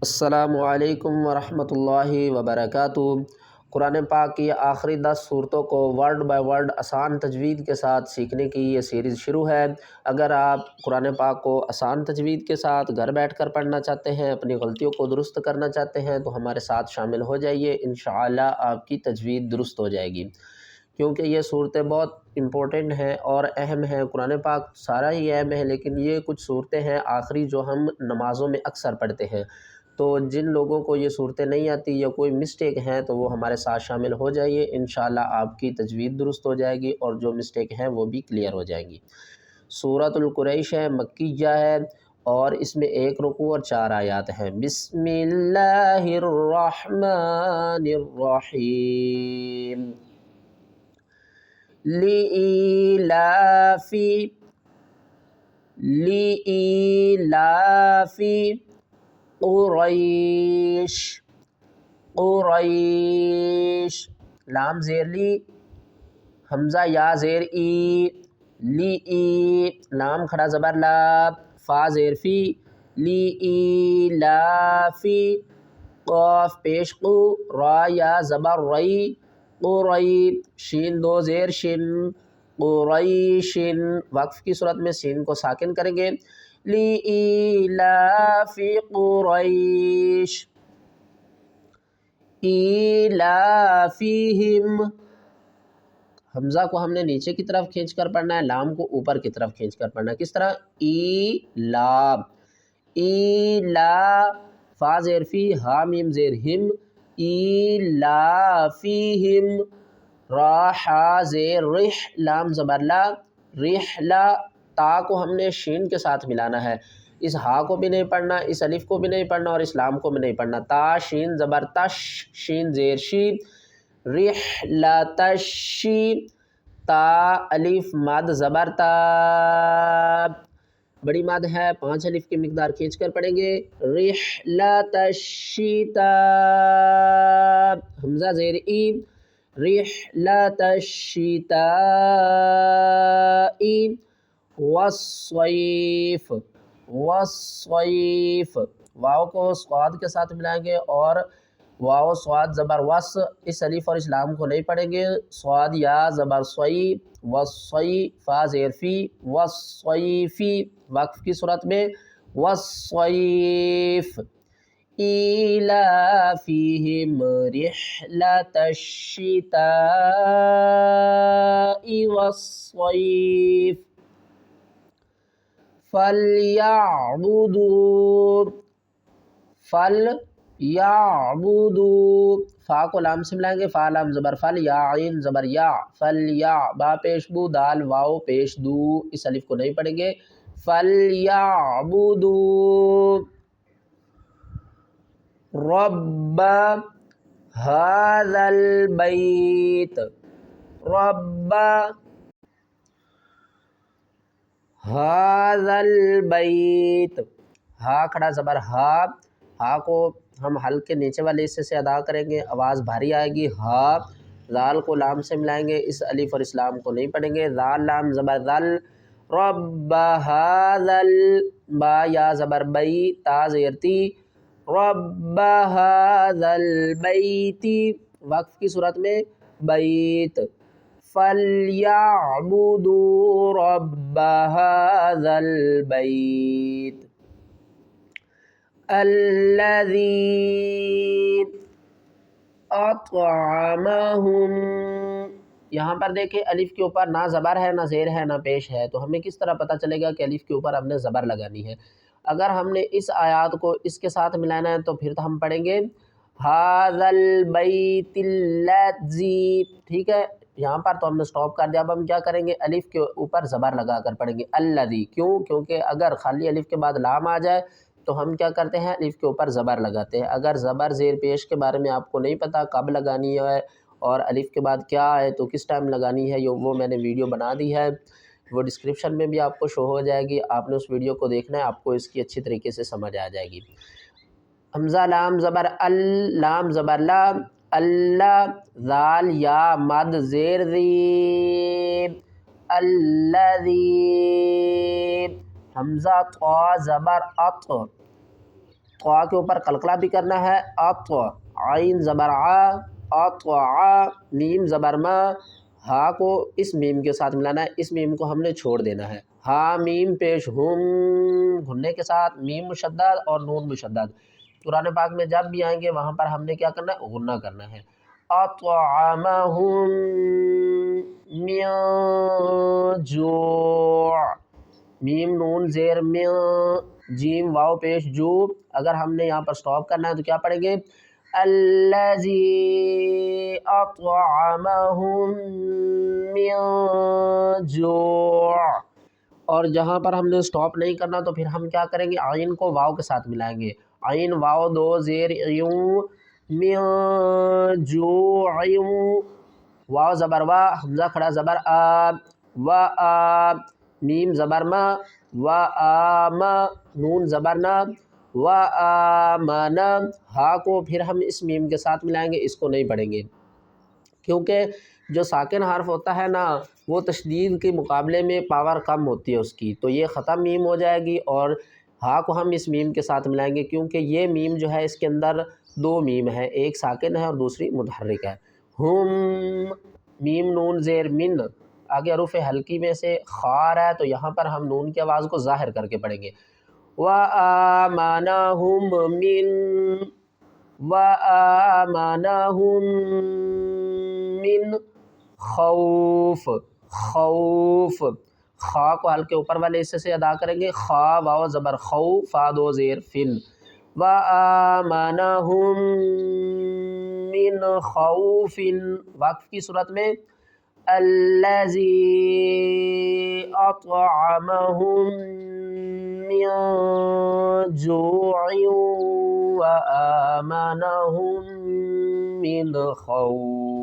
السلام علیکم ورحمۃ اللہ وبرکاتہ۔ قرآن پاک کی آخری 10 صورتوں کو ورڈ بائی ورڈ آسان تجوید کے ساتھ سیکھنے کی یہ سیریز شروع ہے۔ اگر آپ قرآن پاک کو آسان تجوید کے ساتھ گھر بیٹھ کر پڑھنا چاہتے ہیں، اپنی غلطیوں کو درست کرنا چاہتے ہیں تو ہمارے ساتھ شامل ہو جائیے، انشاءاللہ آپ کی تجوید درست ہو جائے گی، کیونکہ یہ صورتیں بہت امپورٹنٹ ہیں اور اہم ہیں۔ قرآن پاک سارا ہی اہم ہے، لیکن یہ کچھ صورتیں ہیں آخری جو ہم نمازوں میں اکثر پڑھتے ہیں، تو جن لوگوں کو یہ صورتیں نہیں آتی یا کوئی مسٹیک ہیں تو وہ ہمارے ساتھ شامل ہو جائیے، انشاءاللہ آپ کی تجوید درست ہو جائے گی اور جو مسٹیک ہیں وہ بھی کلیئر ہو جائیں گی۔ سورۃ القریش ہے، مکیہ ہے اور اس میں 1 رکوع اور 4 آیات ہیں۔ بسم اللہ الرحمن الرحیم۔ لِإِيلَافِ قریش لام زیر لی، حمزہ یا زیر ای، لی ای لام کھڑا زبر لا، فا زیر فی، لی ای لافی، قاف پیش قو، را یا زبر رئی، قرئی شین 2 زیر شن، قریشن وقف کی صورت میں سین کو ساکن کریں گے، لی ایلاف قریش، ایلافیہم، حمزہ کو ہم نے نیچے کی طرف کھینچ کر پڑھنا ہے، لام کو اوپر کی طرف کھینچ کر پڑھنا ہے۔ کس طرح؟ ایلا، ایلا فا زیر فی، ہا میم زیر ہم، ایلافیہم، را حا زیر رح، لام زبر لا، رحلا، تا کو ہم نے شین کے ساتھ ملانا ہے، اس ہا کو بھی نہیں پڑھنا، اس الف کو بھی نہیں پڑھنا اور اس لام کو بھی نہیں پڑھنا۔ تا شین زبر تش، شین زیر شی، رحلتشی، تا الف مد زبر تا، بڑی مد ہے، 5 الف کی مقدار کھینچ کر پڑھیں گے، رحلتشیتا، حمزہ زیر ای، رحلتشیتائی، والصیف، والصیف واو کو صاد کے ساتھ ملائیں گے اور واو صاد زبر وس، اس الف اور اس لام کو نہیں پڑھیں گے، صاد یا زبر صی، والصی فا زیر فی، والصیفی وقف کی صورت میں، والصیف، ایلافیہم رحلۃ الشتاء والصیف، فلیعبدوا، فا کو لام سے ملائیں گے، فا لام زبر فل، یا عین زبر یا، فلیا با پیش بو، دال واو پیش دو، اس الف کو نہیں پڑھیں گے، فلیعبدوا رب ھذا البیت، رب ھذا البیت، ہا کھڑا زبر ہا، ہا کو ہم حلق کے نیچے والے حصے سے ادا کریں گے، آواز بھاری آئے گی، ہا، ذال کو لام سے ملائیں گے، اس الف اور اسلام کو نہیں پڑھیں گے، ذال لام زبر ذل، رب ھذا با یا زبر بئی، تا زیر تی، رب ھذا البیت وقف کی صورت میں بیت، فلیعبدوا رب ھذا البیت الذی اطعمہم، یہاں پر دیکھیں الف کے اوپر نہ زبر ہے، نہ زیر ہے، نہ پیش ہے، تو ہمیں کس طرح پتہ چلے گا کہ الف کے اوپر ہم نے زبر لگانی ہے؟ اگر ہم نے اس آیات کو اس کے ساتھ ملانا ہے تو پھر ہم پڑھیں گے ھذا البیت الذی، ٹھیک ہے، یہاں پر تو ہم نے سٹاپ کر دیا، اب ہم کیا کریں گے؟ الف کے اوپر زبر لگا کر پڑھیں گے الذی، کیوں؟ کیونکہ اگر خالی الف کے بعد لام آ جائے تو ہم کیا کرتے ہیں؟ الف کے اوپر زبر لگاتے ہیں۔ اگر زبر زیر پیش کے بارے میں آپ کو نہیں پتہ کب لگانی ہے اور الف کے بعد کیا ہے تو کس ٹائم لگانی ہے، وہ میں نے ویڈیو بنا دی ہے، وہ ڈسکرپشن میں بھی آپ کو شو ہو جائے گی، آپ نے اس ویڈیو کو دیکھنا ہے، آپ کو اس کی اچھی طریقے سے سمجھ آ جائے گی۔ حمزہ لام زبر ال، لام زبر لا، اللہ، ذال یا مد زیر ذی، الذی، حمزہ طا زبر اط، طوا کے اوپر قلقلہ بھی کرنا ہے، اطوا، عین زبر آ، اطوا، میم زبر ما، ہا کو اس میم کے ساتھ ملانا ہے، اس میم کو ہم نے چھوڑ دینا ہے، ہا میم پیش ہم، گھننے کے ساتھ میم مشدد اور نون مشدد۔ قرآن پاک میں جب بھی آئیں گے وہاں پر ہم نے کیا کرنا ہے؟ غنہ کرنا ہے۔ اطعمہم من جوع، میم نون زیر من، جیم واو پیش جو، اگر ہم نے یہاں پر سٹاپ کرنا ہے تو کیا پڑھیں گے؟ الذی اطعمہم من جوع۔ اور جہاں پر ہم نے سٹاپ نہیں کرنا تو پھر ہم کیا کریں گے؟ عین کو واو کے ساتھ ملائیں گے، عین واو دو زیر یوں، من جوع، واو زبر وا، حمزہ کھڑا زبر آ، و آ، میم زبر ما، و آما، نون زبر نا، و آمنا، ہا کو پھر ہم اس میم کے ساتھ ملائیں گے، اس کو نہیں پڑھیں گے، کیونکہ جو ساکن حرف ہوتا ہے نا وہ تشدید کے مقابلے میں پاور کم ہوتی ہے اس کی، تو یہ ختم میم ہو جائے گی، اور ہا کو ہم اس میم کے ساتھ ملائیں گے، کیونکہ یہ میم جو ہے اس کے اندر دو میم ہے، ایک ساکن ہے اور دوسری متحرک ہے۔ ہم، میم نون زیر من، آگے حروف حلقی میں سے خار ہے تو یہاں پر ہم نون کی آواز کو ظاہر کر کے پڑھیں گے، وَآمَنَهُم مِّن، وَآمَنَهُم من خوف، خوف، خا کو حلقے اوپر والے حصے سے ادا کریں گے، خا واو زبر خو، فا دو زیر فن، وَآمَنَهُم من خوف، وقف کی صورت میں الذی اطعمہم من جوع، وآمنهم من خوف۔